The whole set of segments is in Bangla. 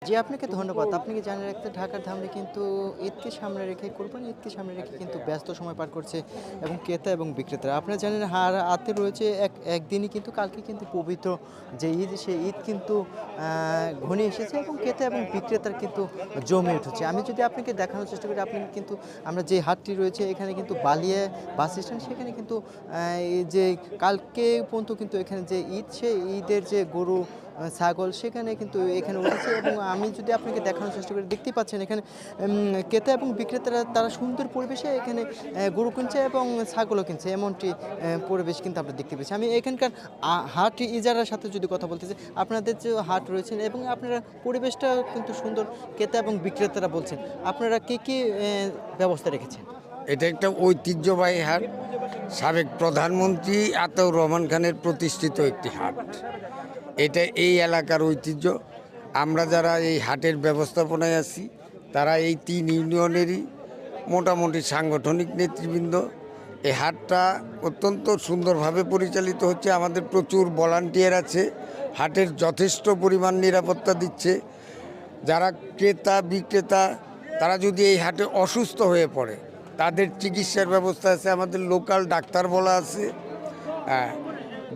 জি, আপনাকে ধন্যবাদ। আপনি কি জানেন একটা ঢাকার ধামরাই কিন্তু ঈদকে সামনে রেখে কোরবানি ঈদকে সামনে রেখে কিন্তু ব্যস্ত সময় পার করছে এবং ক্রেতা এবং বিক্রেতারা। আপনারা জানেন হাতে রয়েছে একদিনই কিন্তু কালকে কিন্তু পবিত্র যে ঈদ সেই ঈদ কিন্তু ঘনিয়ে এসেছে এবং ক্রেতা এবং বিক্রেতার কিন্তু জমে উঠেছে। আমি যদি আপনাকে দেখানোর চেষ্টা করি আপনি কিন্তু আমরা যে হাটটি রয়েছে এখানে কিন্তু বালিয়া বাস স্ট্যান্ড সেখানে কিন্তু এই যে কালকে পর্যন্ত কিন্তু এখানে যে ঈদ সেই ঈদের যে গরু ছাগল সেখানে কিন্তু এখানে উঠেছে এবং আমি যদি আপনাকে দেখানোর চেষ্টা করি দেখতেই পাচ্ছেন এখানে ক্রেতা এবং বিক্রেতারা তারা সুন্দর পরিবেশে এখানে গরু কিনছে এবং ছাগলও কিনছে এমনটি পরিবেশ কিন্তু আমরা দেখতে পেয়েছি। আমি এখানকার হাট ইজারার সাথে যদি কথা বলতে চাই আপনাদের যে হাট রয়েছেন এবং আপনারা পরিবেশটা কিন্তু সুন্দর ক্রেতা এবং বিক্রেতারা বলছেন আপনারা কী ব্যবস্থা রেখেছেন? এটা একটা ঐতিহ্যবাহী হাট। সাবেক প্রধানমন্ত্রী আতাউর রহমান খানের প্রতিষ্ঠিত একটি হাট। এটা এই এলাকার ঐতিহ্য। আমরা যারা এই হাটের ব্যবস্থাপনায় আছি তারা এই 3 ইউনিয়নেরই মোটামুটি সাংগঠনিক নেতৃবৃন্দ। এই হাটটা অত্যন্ত সুন্দরভাবে পরিচালিত হচ্ছে। আমাদের প্রচুর ভলান্টিয়ার আছে, হাটের যথেষ্ট পরিমাণ নিরাপত্তা দিচ্ছে। যারা ক্রেতা বিক্রেতা তারা যদি এই হাটে অসুস্থ হয়ে পড়ে তাদের চিকিৎসার ব্যবস্থা আছে, আমাদের লোকাল ডাক্তার বলা আছে,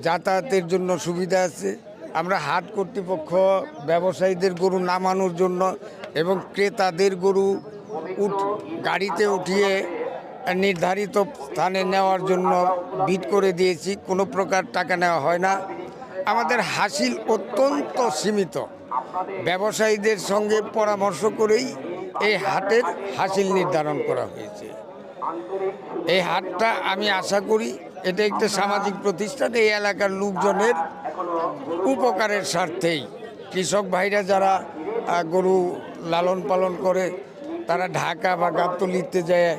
যাতায়াতের জন্য সুবিধা আছে। আমরা হাট কর্তৃপক্ষ ব্যবসায়ীদের গরু নামানোর জন্য এবং ক্রেতাদের গরু গাড়িতে উঠিয়ে নির্ধারিত স্থানে নেওয়ার জন্য বিড করে দিয়েছি। কোনো প্রকার টাকা নেওয়া হয় না। আমাদের হাসিল অত্যন্ত সীমিত। ব্যবসায়ীদের সঙ্গে পরামর্শ করেই এই হাটের হাসিল নির্ধারণ করা হয়েছে। এই হাটটা আমি আশা করি এটা একটা সামাজিক প্রতিষ্ঠান। এই এলাকার লোকজনের উপকারের স্বার্থেই কৃষক ভাইরা যারা গরু লালন পালন করে তারা ঢাকা বা গাবতলীতে যায়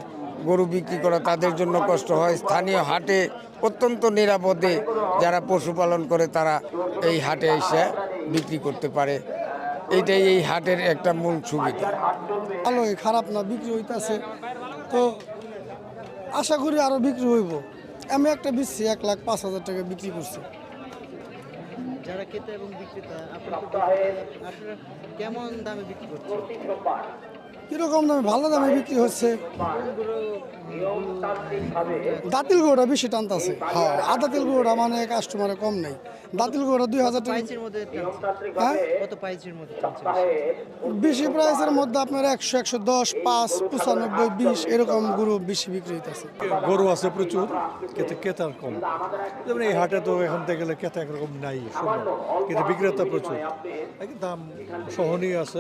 গরু বিক্রি করা তাদের জন্য কষ্ট হয়। স্থানীয় হাটে অত্যন্ত নিরাপদে যারা পশুপালন করে তারা এই হাটে এসে বিক্রি করতে পারে। এইটাই এই হাটের একটা মূল সুবিধা। ভালোই, খারাপ না, বিক্রি হইতেছে তো আশা করি আরও বিক্রি হইব। আমি একটা বেচছি 1,05,000 টাকা বিক্রি করছি। যারা ক্রেতা এবং বিক্রেতা আপনারা কেমন দামে বিক্রি করছেন? কীরকম দামে? ভালো দামে বিক্রি হচ্ছে। দাঁতিল গরুটা বেশি টানতেছে। হ্যাঁ, আদাতিল গরুটা মানে কাস্টমারে কম নেই। দাঁতিল গরুটা 2,000 টাকা। হ্যাঁ, কত প্রাইসের মধ্যে টানছে? বেশি প্রাইসের মধ্যে আপনার 100, 110, 5, 95, 20 এরকম গরু বেশি বিক্রি হইতেছে। গরু আছে প্রচুর, ক্রেতার কম। যেমন এই হাটে তো এখন থেকে গেলে ক্রেতা একরকম নাই, শূন্য, কিন্তু বিক্রেতা প্রচুর। দাম সহনীয় আছে।